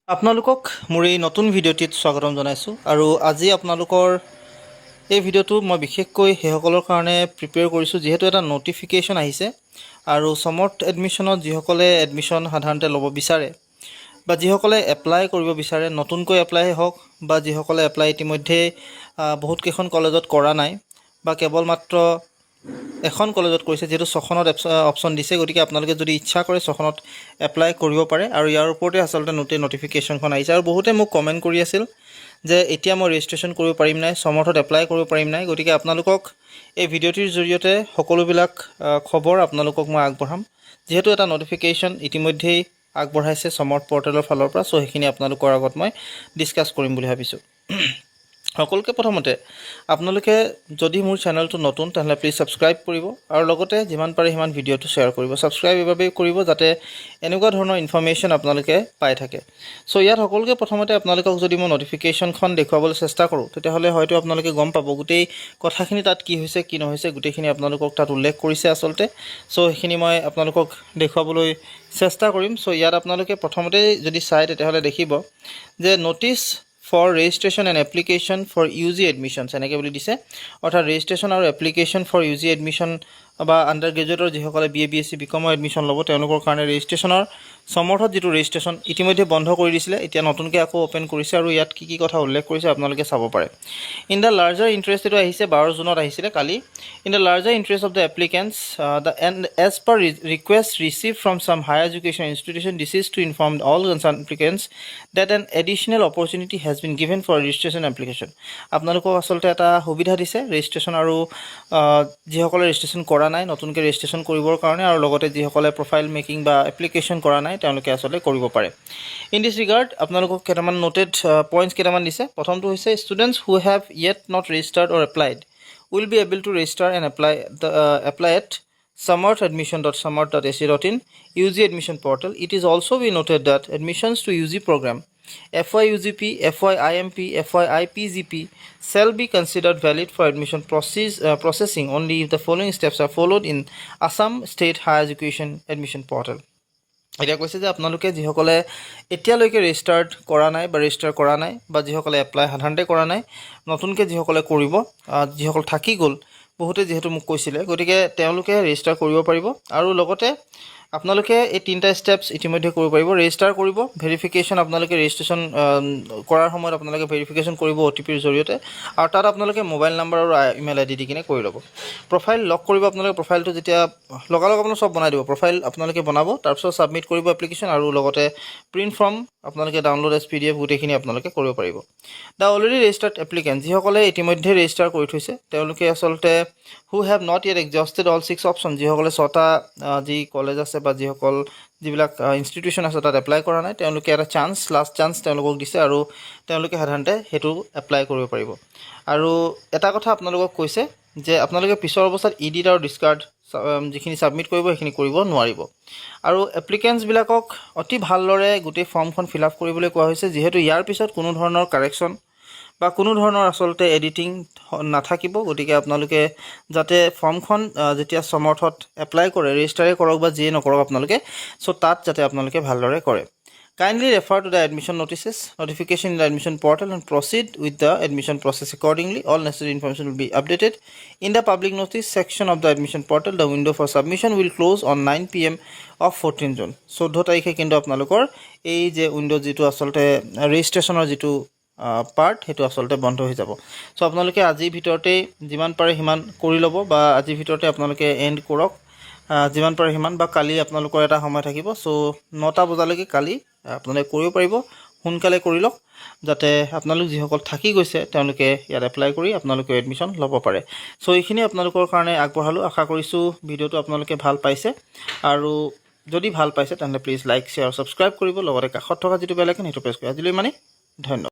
আপোনালোকক মোৰ এই নতুন ভিডিঅ'টিত স্বাগতম জনাইছোঁ আৰু আজি আপোনালোকৰ এই ভিডিঅ'টো মই বিশেষকৈ সেইসকলৰ কাৰণে প্ৰিপেয়াৰ কৰিছোঁ যিহেতু এটা নটিফিকেশ্যন আহিছে আৰু সমৰ্থ এডমিশ্যনত যিসকলে এডমিশ্যন সাধাৰণতে ল'ব বিচাৰে বা যিসকলে এপ্লাই কৰিব বিচাৰে নতুনকৈ এপ্লাই হওক বা যিসকলে এপ্লাই ইতিমধ্যে বহুত কেইখন কলেজত কৰা নাই বা কেৱল মাত্ৰ এখন কলেজত কৰিছে যিহেতু 6খনত অপশ্যন দিছে গতিকে আপোনালোকে যদি ইচ্ছা কৰে 6খনত এপ্লাই কৰিব পাৰে আৰু ইয়াৰ ওপৰতে আচলতে নটিফিকেশ্যনখন আহিছে আৰু বহুতে মোক কমেণ্ট কৰি আছিল যে এতিয়া মই ৰেজিষ্ট্ৰেশ্যন কৰিব পাৰিম নাই সমৰ্থত এপ্লাই কৰিব পাৰিম নাই গতিকে আপোনালোকক এই ভিডিঅ'টিৰ জৰিয়তে সকলোবিলাক খবৰ আপোনালোকক মই আগবঢ়াম যিহেতু এটা নটিফিকেশ্যন ইতিমধ্যেই আগবঢ়াইছে সমৰ্থ পৰ্টেলৰ ফালৰ পৰা সো সেইখিনি আপোনালোকৰ আগত মই ডিসকাস কৰিম বুলি ভাবিছোঁ সকলোকে প্ৰথমতে আপোনালোকে যদি মোৰ চেনেলটো নতুন তাহলে প্লিজ সাবস্ক্ৰাইব কৰিব আৰু লগতে যিমান পাৰে সিমান ভিডিঅ'টো শেয়াৰ কৰিব সাবস্ক্ৰাইব এবাবে কৰিব যাতে এনেকুৱা ধৰণৰ ইনফৰমেশন আপোনালোকে পাই থাকে সো ইয়াত সকলোকে প্ৰথমতে আপোনালোকক যদি মই নটিফিকেশ্যনখন দেখুৱাবলৈ চেষ্টা কৰোঁ তেতিয়াহলে হয়তো আপোনালোকে গম পাব গোটেই কথাখিনি তাত কি হৈছে কি নহৈছে গোটেইখিনি আপোনালোকক তাত উল্লেখ কৰিছে আসলতে সো সেইখিনি মই আপোনালোকক দেখুৱাবলৈ চেষ্টা কৰিম সো ইয়াত আপোনালোকে প্ৰথমতে যদি চাই তেতিয়াহলে দেখিব যে notice for registration and application for UG admissions এনেকে বুলি দিছে অৰ্থাৎ registration আৰু application for UG admission বা আন্ডাৰগ্ৰেজুৱেটৰ যিসকলে BA BSc BCom এডমিশন ল'ব তেওঁলোকৰ কাৰণে ৰেজিষ্ট্ৰেচনৰ সমৰ্থত যেটো ৰেজিষ্ট্ৰেচন ইতিমধ্যে বন্ধ কৰি দিছিলে এতিয়া নতুনকৈ আকৌ ওপেন কৰিছে আৰু ইয়াত কি কথা উল্লেখ কৰিছে আপোনালোকে চাব পাৰে ইন দা লাৰ্জাৰ ইন্টাৰেষ্ট এটো আহিছে 12 জুনত আহিছিলে কালি in the larger interest of the applicants and as per request received from some higher education institution this is to inform all concerned applicants that an additional opportunity has been given for registration application আপোনালোকক আসলতে এটা সুবিধা দিছে registration আৰু যিসকলে registration কৰা নাই নতুনকৈ ৰেজিষ্ট্ৰেচন কৰিবৰ কাৰণে আৰু লগতে যিসকলে প্ৰফাইল মেকিং বা এপ্লিকেশ্যন কৰা নাই তেওঁলোকে আসলে কৰিব পাৰে ইন দিস ৰিগাৰ্ড আপোনালোকক কেটামান নোটেড পইণ্টছ কেটামান দিছে প্ৰথমটো হৈছে students who have yet not registered or applied will be able to register and apply at samarthadmission.samarth.ac.in UG admission portal. It is also be noted that admissions to UG program FYUGP, FYIMP, FYIPGP shall be considered valid for admission processing only if the following steps are followed in Assam State Higher Education Admission Portal. এতিয়া কৈছে যে আপোনালোকে যিসকলে এতিয়ালৈকে registered কৰা নাই বা register কৰা নাই বা যিসকলে এপ্লাই সাধাৰণতে কৰা নাই নতুনকৈ যিসকলে কৰিব যিসকল থাকি গ'ল বহুতে যেহেতু মোক কৈছিলে গতিকে তেওঁলোকে ৰেজিষ্টাৰ কৰিব পাৰিব আৰু লগতে আপোনালোকে এই তিনটা স্টেপস ইতিমধ্যে কৰিব পাৰিব ৰেজিষ্টাৰ কৰিব ভেৰিফিকেশ্যন আপোনালোকে ৰেজিষ্ট্ৰেচন কৰাৰ সময়ত আপোনালোকে ভেৰিফিকেশ্যন কৰিব OTPৰ জৰিয়তে আৰু তাত আপোনালোকে মোবাইল নম্বৰ আৰু ইমেইল আইডি দি কিনে কৰি ল'ব প্ৰফাইল লক কৰিব আপোনালোকে প্ৰফাইলটো যেতিয়া লগালগ আপোনালোকে সব বনাই দিব প্ৰফাইল আপোনালোকে বনাব তাৰপিছত সাবমিট কৰিব এপ্লিকেশ্যন আৰু লগতে প্ৰিন্ট ফৰ্ম আপোনালোকে ডাউনলোড এজ PDF গোটেইখিনি আপোনালোকে কৰিব পাৰিব দা অলৰেডি ৰেজিষ্টাৰ্ড এপ্লিকেণ্ট যিসকলে ইতিমধ্যে ৰেজিষ্টাৰ কৰি থৈছে তেওঁলোকে আসলতে who have not yet exhausted all 6 options যিসকলে 6টা যি কলেজ আছে বা যিসকল যিবিলাক ইনষ্টিটিউচন আছে তাত এপ্লাই কৰা নাই তেওঁলোকে এটা চান্স লাষ্ট চান্স তেওঁলোকক দিছে আৰু তেওঁলোকে সাধাৰণতে হেতু এপ্লাই কৰিব পাৰিব আৰু এটা কথা আপোনালোকক কৈছে যে আপোনালোকে পিছৰ অৱস্থাত এডিট আৰু ডিসকাৰ্ড যিখিনি সাবমিট কৰিব সেইখিনি কৰিব নোৱাৰিব আৰু এপ্লিকেন্টস বিলাকক অতি ভালদৰে গোটেই ফৰ্মখন ফিল আপ কৰিবলৈ কোৱা হৈছে যেহেতু ইয়াৰ পিছত কোনো ধৰণৰ কাৰেকচন বা কোনো ধৰণৰ আসলতে এডিটিং নাথাকিব গতিকে আপোনালোকে যাতে ফৰ্মখন যেতিয়া সমৰ্থত এপ্লাই কৰে ৰেজিষ্টাৰে কৰক বা যিয়ে নকৰক আপোনালোকে সো তাত যাতে আপোনালোকে ভালদৰে কৰে Kindly refer to the admission notices, notification in the admission portal and proceed with the admission process accordingly. All necessary information will be updated. In the public notice section of the admission portal, the window for submission will close on 9 PM of 14 June. 14 তাৰিখে কিন্তু আপোনালোকৰ এই যে window যেটো আসলতে ৰেজিষ্ট্ৰেচনৰ যেটো part হেতু আসলতে বন্ধ হৈ যাব সো আপোনালোকে আজি ভিতৰতে যিমান পাৰে হিমান কৰি ল'ব বা আজি ভিতৰতে আপোনালোকে এন্ড কৰক যিমান পাৰে হিমান বা কালি আপোনালোকৰ এটা সময় থাকিব সো 9টা বজালৈকে কালি আপোনালোকে কৰিব পাৰিব সোনকালে কৰি লওক যাতে আপোনালোক যিসকল থাকি গৈছে তেওঁলোকে ইয়াত এপ্লাই কৰি আপোনালোকে এডমিশন ল'ব পাৰে সো এইখিনি আপোনালোকৰ কাৰণে আগবঢ়ালো আশা কৰিছো ভিডিওটো আপোনালোকে ভাল পাইছে আৰু যদি ভাল পাইছে তেন্তে প্লিজ লাইক শেয়াৰ সাবস্ক্ৰাইব কৰিব লগতে কাষত থকা যেটো বেল আইকন হেতু প্ৰেছ কৰি আজিলৈ মানে ধন্যবাদ